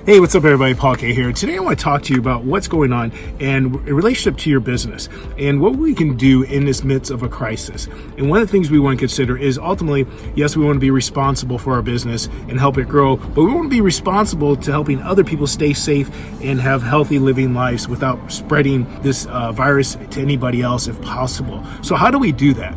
Hey, what's up, everybody? Paul K here. Today I want to talk to you about what's going on and in relationship to your business and what we can do in this midst of a crisis. And one of the things we want to consider is ultimately, yes, we want to be responsible for our business and help it grow, but we want to be responsible to helping other people stay safe and have healthy living lives without spreading this virus to anybody else if possible. So how do we do that?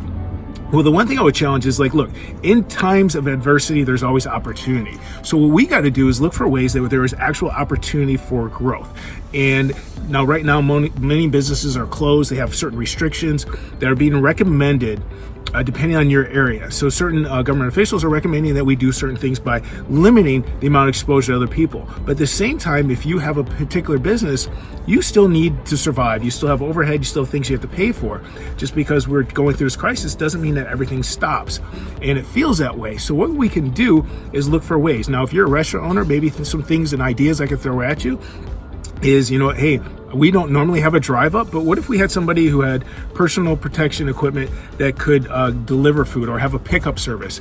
Well, the one thing I would challenge is look, in times of adversity, there's always opportunity. So what we got to do is look for ways that there is actual opportunity for growth. And now, right now, many businesses are closed. They have certain restrictions that are being recommended depending on your area. So certain government officials are recommending that we do certain things by limiting the amount of exposure to other people. But at the same time, if you have a particular business, you still need to survive. You still have overhead, you still have things you have to pay for. Just because we're going through this crisis doesn't mean that everything stops. And it feels that way. So what we can do is look for ways. Now, if you're a restaurant owner, maybe some things and ideas I could throw at you is, hey, we don't normally have a drive up, but what if we had somebody who had personal protection equipment that could deliver food or have a pickup service?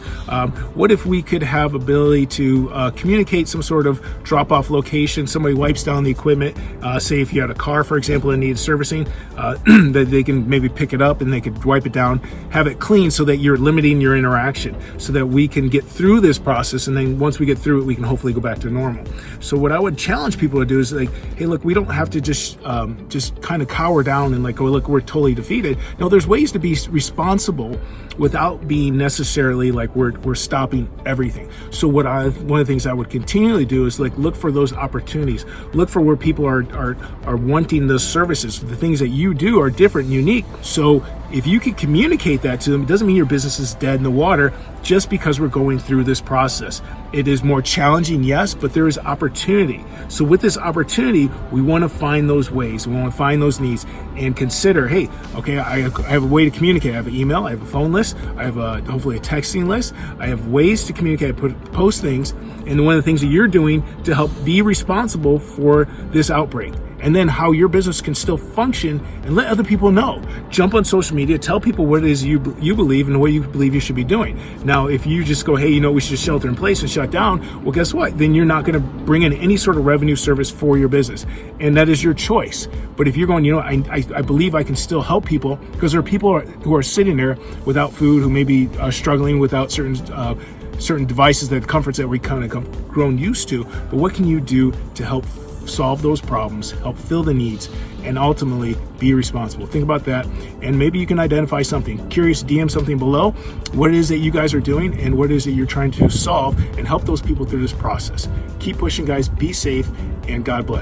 What if we could have ability to communicate some sort of drop off location? Somebody wipes down the equipment, say if you had a car, for example, that needed servicing, that they can maybe pick it up and they could wipe it down, have it clean so that you're limiting your interaction so that we can get through this process. And then once we get through it, we can hopefully go back to normal. So what I would challenge people to do is hey, look, we don't have to just kind of cower down and oh, look, we're totally defeated. No, there's ways to be responsible without being necessarily we're stopping everything. So one of the things I would continually do is look for those opportunities, look for where people are wanting those services. The things that you do are different and unique. So if you can communicate that to them, it doesn't mean your business is dead in the water just because we're going through this process. It is more challenging, yes, but there is opportunity. So with this opportunity, we want to find those ways. We want to find those needs and consider, hey, okay, I have a way to communicate. I have an email, I have a phone list, I have hopefully a texting list. I have ways to communicate, post things. And one of the things that you're doing to help be responsible for this outbreak. And then how your business can still function and let other people know. Jump on social media, tell people what it is you believe and what you believe you should be doing. Now, if you just go, hey, we should just shelter in place and shut down, well, guess what? Then you're not going to bring in any sort of revenue service for your business. And that is your choice. But if you're going, I believe I can still help people, because there are people who are sitting there without food, who may be struggling without certain devices, that comforts that we kind of grown used to. But what can you do to help solve those problems, help fill the needs, and ultimately be responsible? Think about that, and maybe you can identify something. Curious, DM something below, what it is that you guys are doing and what it is that you're trying to solve, and help those people through this process. Keep pushing, guys. Be safe, and God bless.